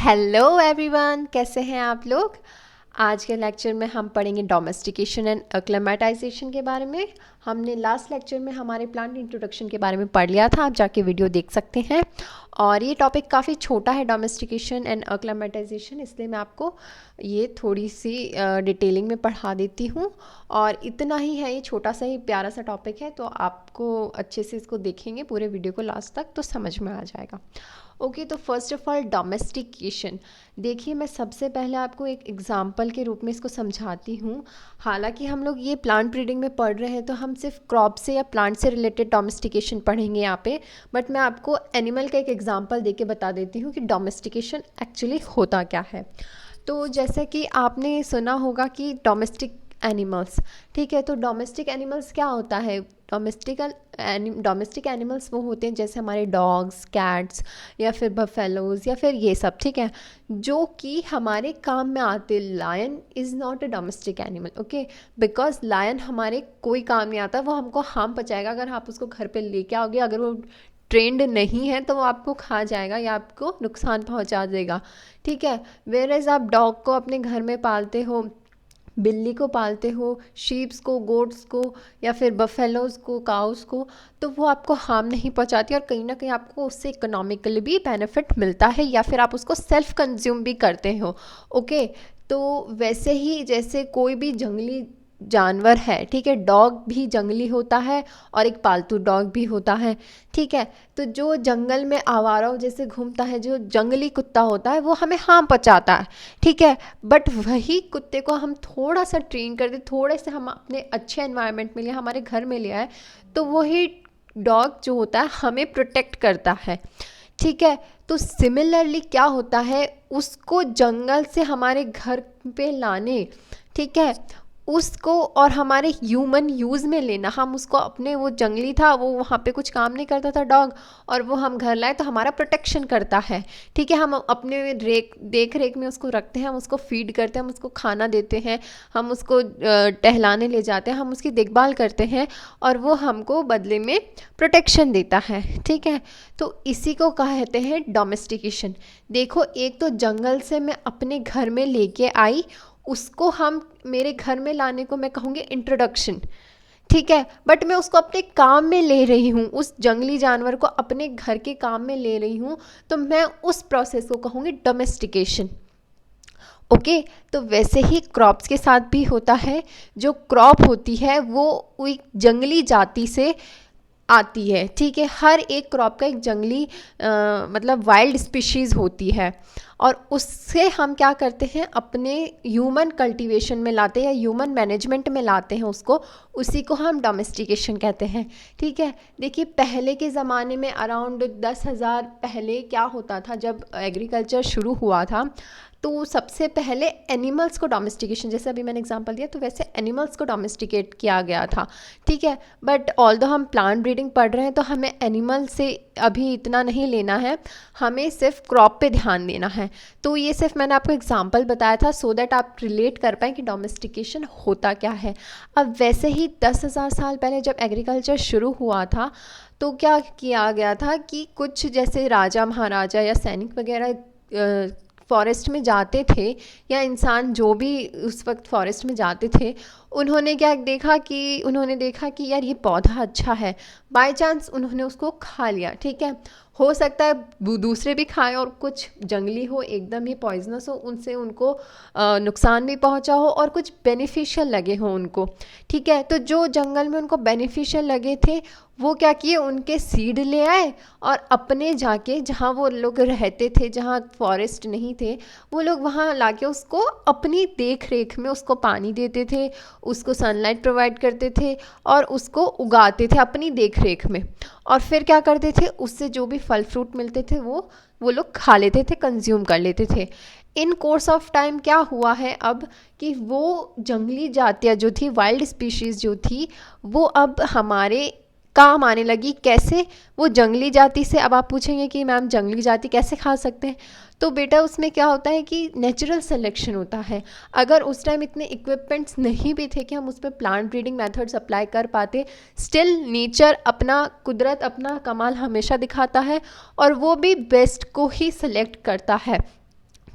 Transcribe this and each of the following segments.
Hello everyone, कैसे हैं आप लोग। आज के लेक्चर में हम पढ़ेंगे डोमेस्टिकेशन एंड एक्लेमेटाइजेशन के बारे में। हमने लास्ट लेक्चर में हमारे प्लांट इंट्रोडक्शन के बारे में पढ़ लिया था, आप जाके वीडियो देख सकते हैं। और ये टॉपिक काफ़ी छोटा है, डोमेस्टिकेशन एंड एक्लेमेटाइजेशन, इसलिए मैं आपको ये थोड़ी सी डिटेलिंग में पढ़ा देती हूँ। और इतना ही है, ये छोटा सा ही प्यारा सा टॉपिक है, तो आपको अच्छे से इसको देखेंगे पूरे वीडियो को लास्ट तक तो समझ में आ जाएगा। ओके, तो फर्स्ट ऑफ ऑल डोमेस्टिकेशन। देखिए, मैं सबसे पहले आपको एक एग्जांपल के रूप में इसको समझाती हूँ। हालांकि हम लोग ये प्लांट ब्रीडिंग में पढ़ रहे हैं तो हम सिर्फ क्रॉप से या प्लांट से रिलेटेड डोमेस्टिकेशन पढ़ेंगे यहाँ पे, बट मैं आपको एनिमल का एक एग्जांपल देके बता देती हूँ कि डोमेस्टिकेशन एक्चुअली होता क्या है। तो जैसे कि आपने सुना होगा कि डोमेस्टिक एनिमल्स, ठीक है, तो डोमेस्टिक एनिमल्स क्या होता है। डोमेस्टिक एनिमल्स वो होते हैं जैसे हमारे डॉग्स, कैट्स या फिर बफेलोज या फिर ये सब, ठीक है, जो कि हमारे काम में आते। Lion is not a domestic animal, okay, because lion हमारे कोई काम नहीं आता, वो हमको हार्म पहुँचाएगा अगर आप उसको घर पे लेके आओगे। अगर वो ट्रेंड नहीं है तो वो आपको खा जाएगा या आपको नुकसान पहुंचा देगा, ठीक है। वेयर एज आप डॉग को अपने घर में पालते हो, बिल्ली को पालते हो, शीप्स को, गोट्स को या फिर बफेलोज को, काउस को, तो वो आपको हार्म नहीं पहुंचाती और कहीं ना कहीं आपको उससे इकोनॉमिकली भी बेनिफिट मिलता है या फिर आप उसको सेल्फ कंज्यूम भी करते हो। ओके, तो वैसे ही जैसे कोई भी जंगली जानवर है, ठीक है, डॉग भी जंगली होता है और एक पालतू डॉग भी होता है, ठीक है। तो जो जंगल में आवारा जैसे घूमता है, जो जंगली कुत्ता होता है, वो हमें हार्म पहुंचाता है, ठीक है। बट वही कुत्ते को हम थोड़ा सा ट्रेन कर दे, थोड़े से हम अपने अच्छे एनवायरनमेंट में लिया, हमारे घर में लिया है, तो वही डॉग जो होता है हमें प्रोटेक्ट करता है, ठीक है। तो सिमिलरली क्या होता है, उसको जंगल से हमारे घर पे लाने, ठीक है, उसको और हमारे ह्यूमन यूज़ में लेना, हम उसको अपने, वो जंगली था, वो वहाँ पे कुछ काम नहीं करता था डॉग, और वो हम घर लाए तो हमारा प्रोटेक्शन करता है, ठीक है। हम अपने देख रेख में उसको रखते हैं, हम उसको फीड करते हैं, हम उसको खाना देते हैं, हम उसको टहलाने ले जाते हैं, हम उसकी देखभाल करते हैं और वो हमको बदले में प्रोटेक्शन देता है, ठीक है। तो इसी को कहते हैं डोमेस्टिकेशन। देखो, एक तो जंगल से मैं अपने घर में लेके आई, उसको हम मेरे घर में लाने को मैं कहूँगी इंट्रोडक्शन, ठीक है। बट मैं उसको अपने काम में ले रही हूँ, उस जंगली जानवर को अपने घर के काम में ले रही हूँ, तो मैं उस प्रोसेस को कहूँगी डोमेस्टिकेशन। ओके, तो वैसे ही क्रॉप्स के साथ भी होता है। जो क्रॉप होती है वो एक जंगली जाति से आती है, ठीक है। हर एक क्रॉप का एक जंगली मतलब वाइल्ड स्पीशीज़ होती है और उससे हम क्या करते हैं, अपने ह्यूमन कल्टीवेशन में लाते हैं या ह्यूमन मैनेजमेंट में लाते हैं उसको, उसी को हम डोमेस्टिकेशन कहते हैं, ठीक है। देखिए, पहले के ज़माने में अराउंड 10,000 पहले क्या होता था, जब एग्रीकल्चर शुरू हुआ था, तो सबसे पहले एनिमल्स को डोमेस्टिकेशन, जैसे अभी मैंने एग्जांपल दिया, तो वैसे एनिमल्स को डोमेस्टिकेट किया गया था, ठीक है। बट ऑल्दो हम प्लांट ब्रीडिंग पढ़ रहे हैं तो हमें एनिमल से अभी इतना नहीं लेना है, हमें सिर्फ क्रॉप पे ध्यान देना है। तो ये सिर्फ मैंने आपको एग्जांपल बताया था सो दैट आप रिलेट कर पाएँ कि डोमेस्टिकेशन होता क्या है। अब वैसे ही 10,000 साल पहले जब एग्रीकल्चर शुरू हुआ था तो क्या किया गया था कि कुछ जैसे राजा महाराजा या सैनिक वगैरह फॉरेस्ट में जाते थे, या इंसान जो भी उस वक्त फॉरेस्ट में जाते थे, उन्होंने उन्होंने देखा कि यार ये पौधा अच्छा है, बाय चांस उन्होंने उसको खा लिया, ठीक है। हो सकता है दूसरे भी खाएं और कुछ जंगली हो, एकदम ही पॉइजनस हो, उनसे उनको नुकसान भी पहुंचा हो और कुछ बेनिफिशियल लगे हो उनको, ठीक है। तो जो जंगल में उनको बेनिफिशियल लगे थे वो क्या किए, उनके सीड ले आए और अपने जाके जहाँ वो लोग रहते थे, जहाँ फॉरेस्ट नहीं थे, वो लोग वहाँ लाके उसको अपनी देख रेख में उसको पानी देते थे, उसको सनलाइट प्रोवाइड करते थे और उसको उगाते थे अपनी देख रेख में। और फिर क्या करते थे, उससे जो भी फल फ्रूट मिलते थे वो लोग खा लेते थे, कंज्यूम कर लेते थे। इन कोर्स ऑफ टाइम क्या हुआ है अब कि वो जंगली जातियाँ जो थी, वाइल्ड स्पीशीज़ जो थी, वो अब हमारे काम आने लगी। कैसे, वो जंगली जाति से, अब आप पूछेंगे कि मैम जंगली जाति कैसे खा सकते हैं, तो बेटा उसमें क्या होता है कि नेचुरल सिलेक्शन होता है। अगर उस टाइम इतने इक्विपमेंट्स नहीं भी थे कि हम उस पर प्लांट ब्रीडिंग मेथड्स अप्लाई कर पाते, स्टिल नेचर अपना, कुदरत अपना कमाल हमेशा दिखाता है और वो भी बेस्ट को ही सिलेक्ट करता है।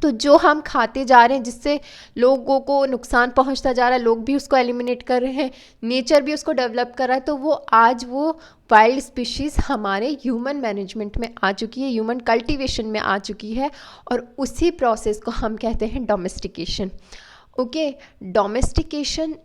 तो जो हम खाते जा रहे हैं जिससे लोगों को नुकसान पहुंचता जा रहा है, लोग भी उसको एलिमिनेट कर रहे हैं, नेचर भी उसको डेवलप कर रहा है, तो वो आज वो वाइल्ड स्पीशीज़ हमारे ह्यूमन मैनेजमेंट में आ चुकी है, ह्यूमन कल्टीवेशन में आ चुकी है, और उसी प्रोसेस को हम कहते हैं डोमेस्टिकेशन। ओके, डोमेस्टिकेशन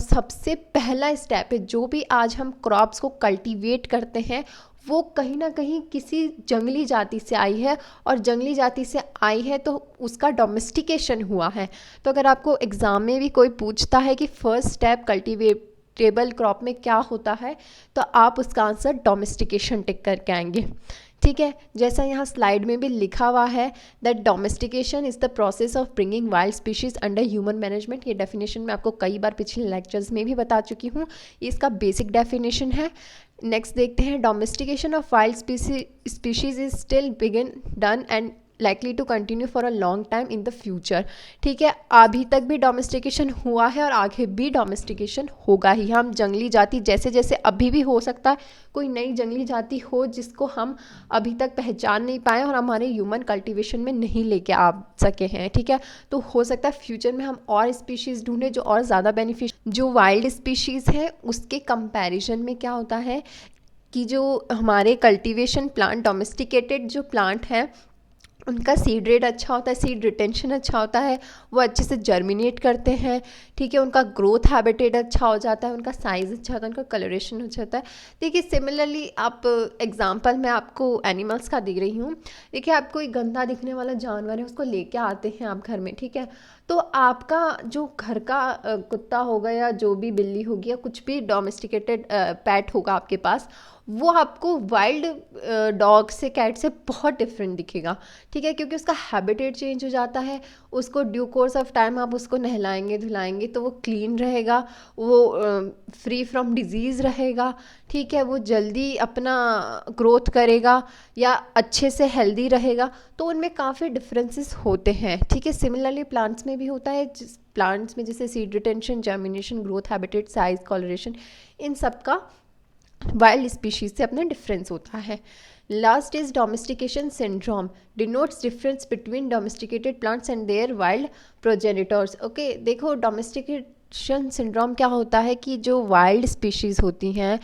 सबसे पहला स्टेप है। जो भी आज हम क्रॉप्स को कल्टीवेट करते हैं वो कहीं ना कहीं किसी जंगली जाति से आई है, और जंगली जाति से आई है तो उसका डोमेस्टिकेशन हुआ है। तो अगर आपको एग्ज़ाम में भी कोई पूछता है कि फर्स्ट स्टेप कल्टीवेटेबल क्रॉप में क्या होता है, तो आप उसका आंसर डोमेस्टिकेशन टिक करके आएंगे। ठीक है, जैसा यहाँ स्लाइड में भी लिखा हुआ है that domestication is the process of bringing wild species under human management. ये डेफिनेशन मैं आपको कई बार पिछले लेक्चर्स में भी बता चुकी हूँ, इसका बेसिक डेफिनेशन है। नेक्स्ट देखते हैं, domestication of wild species is still बिगिन done and likely to continue for a long time in the future. ठीक है, अभी तक भी डोमेस्टिकेशन हुआ है और आगे भी डोमेस्टिकेशन होगा ही। हम जंगली जाति जैसे जैसे अभी भी हो सकता है कोई नई जंगली जाति हो जिसको हम अभी तक पहचान नहीं पाए और हमारे ह्यूमन कल्टीवेशन में नहीं लेके आ सके हैं। ठीक है, तो हो सकता है फ्यूचर में हम और स्पीशीज़ ढूंढें जो और ज़्यादा बेनिफिशियल, जो वाइल्ड स्पीशीज़ है उसके कंपैरिजन में क्या होता है कि जो हमारे कल्टीवेशन प्लांट, डोमेस्टिकेटेड जो प्लांट है उनका सीड रेट अच्छा होता है, सीड रिटेंशन अच्छा होता है, वो अच्छे से जर्मिनेट करते हैं। ठीक है, उनका ग्रोथ हैबिटेट अच्छा हो जाता है, उनका साइज़ अच्छा होता है, उनका कलरेशन अच्छा होता है। देखिए सिमिलरली आप एग्जांपल मैं आपको एनिमल्स का दे रही हूँ। देखिए आप कोई गंदा दिखने वाला जानवर है उसको लेके आते हैं आप घर में, ठीक है, तो आपका जो घर का कुत्ता होगा या जो भी बिल्ली होगी या कुछ भी डोमेस्टिकेटेड पेट होगा आपके पास, वो आपको वाइल्ड डॉग से, कैट से बहुत डिफरेंट दिखेगा। ठीक है, क्योंकि उसका हैबिटेट चेंज हो जाता है, उसको ड्यू कोर्स ऑफ टाइम आप उसको नहलाएंगे धुलाएंगे तो वो क्लीन रहेगा, वो फ्री फ्रॉम डिजीज़ रहेगा। ठीक है, वो जल्दी अपना ग्रोथ करेगा या अच्छे से हेल्दी रहेगा, तो उनमें काफ़ी डिफरेंसेस होते हैं। ठीक है, सिमिलरली प्लांट्स में भी होता है, जिस प्लांट्स में जैसे seed retention, germination, growth habitat, size, colouration, इन सब का वाइल्ड स्पीशीज से अपना डिफरेंस होता है। Last is domestication syndrome, denotes difference between domesticated plants and their wild progenitors. Okay, देखो डोमेस्टिकेशन सिंड्रोम क्या होता है कि जो वाइल्ड स्पीशीज़ होती हैं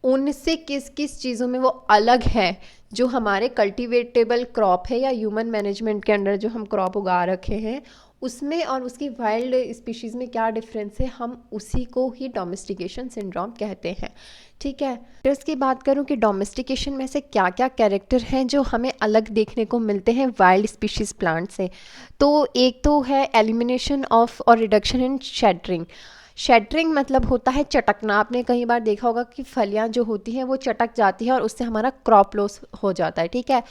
उनसे किस किस चीज़ों में वो अलग है, जो हमारे कल्टीवेटेबल क्रॉप है या ह्यूमन मैनेजमेंट के अंडर जो हम क्रॉप उगा रखे हैं उसमें और उसकी वाइल्ड स्पीशीज़ में क्या डिफरेंस है, हम उसी को ही डोमेस्टिकेशन सिंड्रोम कहते हैं। ठीक है, तो इसकी बात करूं कि डोमेस्टिकेशन में से क्या क्या कैरेक्टर हैं जो हमें अलग देखने को मिलते हैं वाइल्ड स्पीशीज़ प्लांट से। तो एक तो है एलिमिनेशन ऑफ और रिडक्शन इन शेटरिंग। शेटरिंग मतलब होता है चटकना। आपने कई बार देखा होगा कि फलियां जो होती हैं वो चटक जाती है और उससे हमारा क्रॉप लॉस हो जाता है। ठीक है,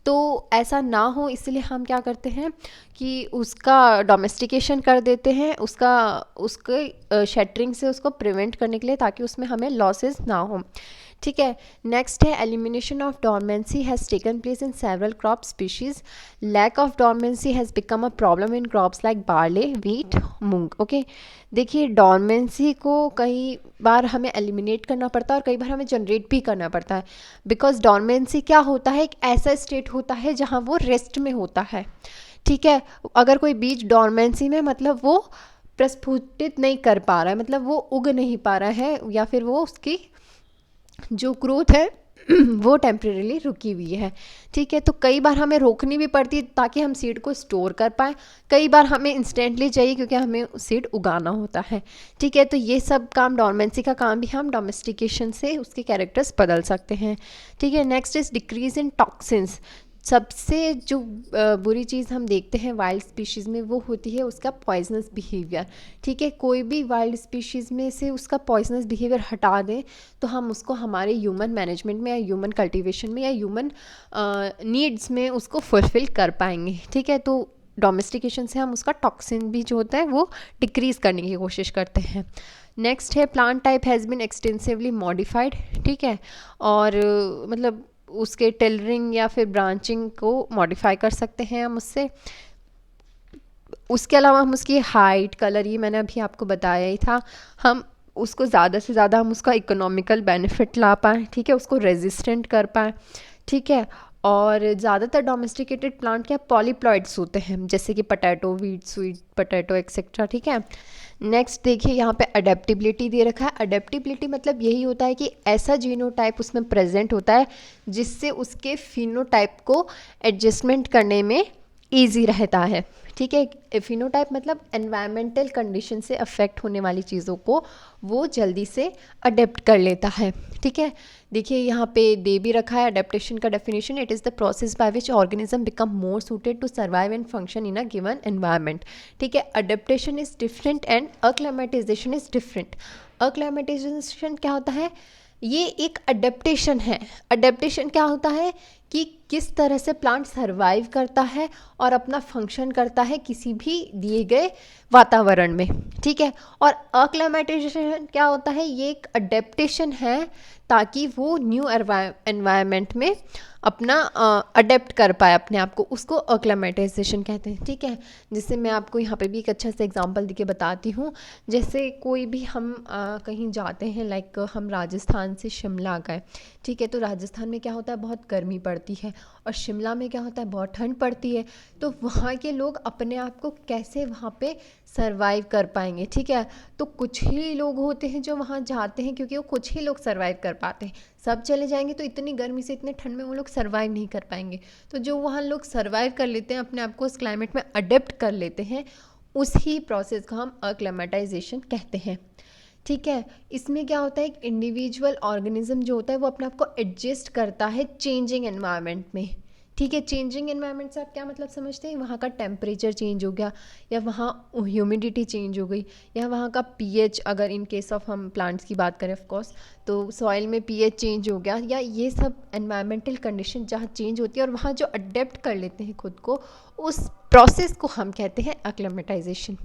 तो ऐसा ना हो इसलिए हम क्या करते हैं कि उसका डोमेस्टिकेशन कर देते हैं, उसके शेटरिंग से उसको प्रिवेंट करने के लिए, ताकि उसमें हमें लॉसेस ना हो। ठीक है, नेक्स्ट है elimination of dormancy has taken place in several crop species. Lack of dormancy has become a problem in crops like barley, wheat, moong. Okay, देखिए डॉर्मेंसी को कई बार हमें एलिमिनेट करना पड़ता है और कई बार हमें जनरेट भी करना पड़ता है, बिकॉज डॉर्मेंसी क्या होता है, एक ऐसा स्टेट होता है जहाँ वो रेस्ट में होता है। ठीक है, अगर कोई बीज डॉर्मेंसी में मतलब वो प्रस्फुटित नहीं कर पा रहा है, मतलब वो उग नहीं पा रहा है, या फिर वो उसकी जो ग्रोथ है वो टेम्परेरीली रुकी हुई है। ठीक है, तो कई बार हमें रोकनी भी पड़ती है ताकि हम सीड को स्टोर कर पाएँ, कई बार हमें इंस्टेंटली चाहिए क्योंकि हमें सीड उगाना होता है। ठीक है, तो ये सब काम, डॉर्मेंसी का काम भी हम डोमेस्टिकेशन से उसके कैरेक्टर्स बदल सकते हैं। ठीक है, next is decrease in toxins. सबसे जो बुरी चीज़ हम देखते हैं वाइल्ड स्पीशीज़ में वो होती है उसका पॉइजनस बिहेवियर। ठीक है, कोई भी वाइल्ड स्पीशीज़ में से उसका पॉइजनस बिहेवियर हटा दें तो हम उसको हमारे ह्यूमन मैनेजमेंट में या ह्यूमन कल्टीवेशन में या ह्यूमन नीड्स में उसको फुलफ़िल कर पाएंगे। ठीक है, तो डोमेस्टिकेशन से हम उसका टॉक्सिन भी जो होता है वो डिक्रीज़ करने की कोशिश करते हैं। नेक्स्ट है plant type has been extensively modified. ठीक है, और मतलब उसके टेलरिंग या फिर ब्रांचिंग को मॉडिफाई कर सकते हैं हम उससे। उसके अलावा हम उसकी हाइट, कलर, ये मैंने अभी आपको बताया ही था, हम उसको ज़्यादा से ज़्यादा हम उसका इकोनॉमिकल बेनिफिट ला पाएँ। ठीक है, उसको रेजिस्टेंट कर पाएँ। ठीक है, और ज़्यादातर डोमेस्टिकेटेड प्लांट क्या पॉलीप्लॉइड्स होते हैं, जैसे कि potato, wheat, sweet potato etcetera, ठीक है। नेक्स्ट देखिए यहाँ पे अडेप्टिबिलिटी दे रखा है। अडेप्टिबिलिटी मतलब यही होता है कि ऐसा जीनोटाइप उसमें प्रेजेंट होता है जिससे उसके फिनोटाइप को एडजस्टमेंट करने में ईजी रहता है, ठीक है। फिनोटाइप मतलब एनवायरमेंटल कंडीशन से अफेक्ट होने वाली चीज़ों को वो जल्दी से अडेप्ट कर लेता है, ठीक है। देखिए यहाँ पे दे भी रखा है अडेप्टेशन का definition, it is the process by which organism become more suited to survive and function in a given environment, ठीक है। Adaptation is different and acclimatization is different. Acclimatization क्या होता है, ये एक अडेप्टेशन है। अडेप्टेशन क्या होता है कि किस तरह से प्लांट सर्वाइव करता है और अपना फंक्शन करता है किसी भी दिए गए वातावरण में, ठीक है। और अक्लामेटाइजेशन क्या होता है, ये एक अडेप्टेशन है ताकि वो न्यू एनवायरनमेंट में अपना अडेप्ट कर पाए अपने आप को, उसको अक्लामेटाइजेशन कहते हैं, ठीक है। जिससे मैं आपको यहाँ पे भी एक अच्छा सा एग्जांपल देके बताती हूँ। जैसे कोई भी हम कहीं जाते हैं, लाइक हम राजस्थान से शिमला गए, ठीक है। तो राजस्थान में क्या होता है, बहुत गर्मी पड़ती है, और शिमला में क्या होता है, बहुत ठंड पड़ती है। तो वहाँ के लोग अपने आप को कैसे वहाँ पे सर्वाइव कर पाएंगे, ठीक है। तो कुछ ही लोग होते हैं जो वहाँ जाते हैं, क्योंकि वो कुछ ही लोग सर्वाइव कर पाते हैं। सब चले जाएंगे तो इतनी गर्मी से, इतने ठंड में वो लोग सर्वाइव नहीं कर पाएंगे। तो जो वहाँ लोग सर्वाइव कर लेते हैं, अपने आप को उस क्लाइमेट में अडेप्ट कर लेते हैं, उसी प्रोसेस को हम अक्लेमेटाइजेशन कहते हैं, ठीक है। इसमें क्या होता है, एक इंडिविजुअल ऑर्गेनिज्म जो होता है वो अपने आप को एडजस्ट करता है चेंजिंग एनवायरनमेंट में, ठीक है। चेंजिंग एनवायरनमेंट से आप क्या मतलब समझते हैं, वहाँ का टेम्परेचर चेंज हो गया, या वहाँ ह्यूमिडिटी चेंज हो गई, या वहाँ का पीएच, अगर इन केस ऑफ हम प्लांट्स की बात करें ऑफ कोर्स, तो सॉइल में पीएच चेंज हो गया, या ये सब एनवायरमेंटल कंडीशन जहाँ चेंज होती है और वहाँ जो अडेप्ट कर लेते हैं खुद को, उस प्रोसेस को हम कहते हैं एक्लेमेटाइजेशन,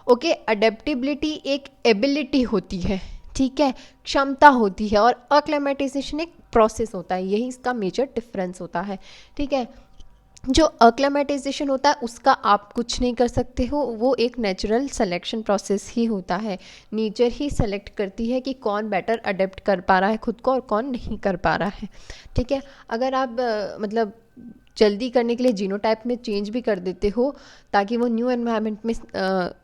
ओके। अडेप्टिबिलिटी एक एबिलिटी होती है, ठीक है, क्षमता होती है, और एक्लेमेटाइजेशन एक प्रोसेस होता है, यही इसका मेजर डिफरेंस होता है, ठीक है। जो एक्लेमेटाइजेशन होता है उसका आप कुछ नहीं कर सकते हो, वो एक नेचुरल सिलेक्शन प्रोसेस ही होता है। नेचर ही सेलेक्ट करती है कि कौन बेटर अडेप्ट कर पा रहा है खुद को और कौन नहीं कर पा रहा है, ठीक है। अगर आप मतलब जल्दी करने के लिए जीनोटाइप में चेंज भी कर देते हो ताकि वो न्यू एनवायरनमेंट में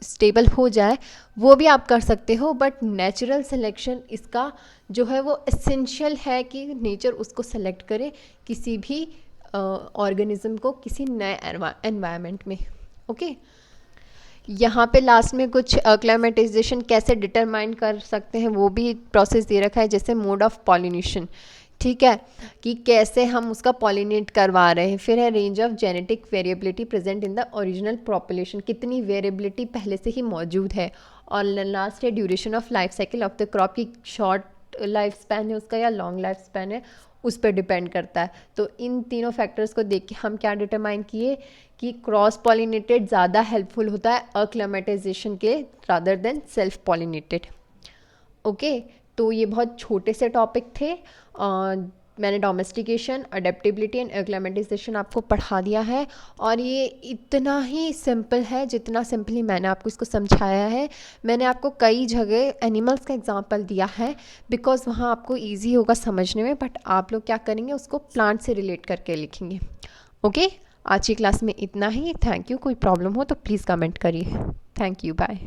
स्टेबल हो जाए, वो भी आप कर सकते हो, बट नेचुरल सिलेक्शन इसका जो है वो एसेंशियल है कि नेचर उसको सेलेक्ट करे किसी भी ऑर्गेनिज्म को किसी नए एनवायरनमेंट में, ओके। यहाँ पे लास्ट में कुछ एक्लेमेटाइजेशन कैसे डिटरमाइन कर सकते हैं वो भी प्रोसेस दे रखा है, जैसे मोड ऑफ पॉलिनेशन, ठीक है, कि कैसे हम उसका पॉलिनेट करवा रहे हैं। फिर है range of genetic variability present in the original population, कितनी वेरिएबिलिटी पहले से ही मौजूद है। और लास्ट है duration of life cycle of the crop, की शॉर्ट लाइफ स्पैन है उसका या लॉन्ग लाइफ स्पैन है, उस पर डिपेंड करता है। तो इन तीनों फैक्टर्स को देख के हम क्या डिटरमाइन किए कि क्रॉस पॉलिनेटेड ज़्यादा हेल्पफुल होता है एक्लेमेटाइजेशन के rather than self pollinated, okay. तो ये बहुत छोटे से टॉपिक थे, मैंने डोमेस्टिकेशन, अडेप्टिबिलिटी एंड एक्लेमेटाइजेशन आपको पढ़ा दिया है, और ये इतना ही सिंपल है जितना सिंपली मैंने आपको इसको समझाया है। मैंने आपको कई जगह एनिमल्स का एग्जांपल दिया है बिकॉज वहाँ आपको इजी होगा समझने में, बट आप लोग क्या करेंगे उसको प्लांट से रिलेट करके लिखेंगे, ओके। आज की क्लास में इतना ही, थैंक यू। कोई प्रॉब्लम हो तो प्लीज़ कमेंट करिए, थैंक यू, बाय।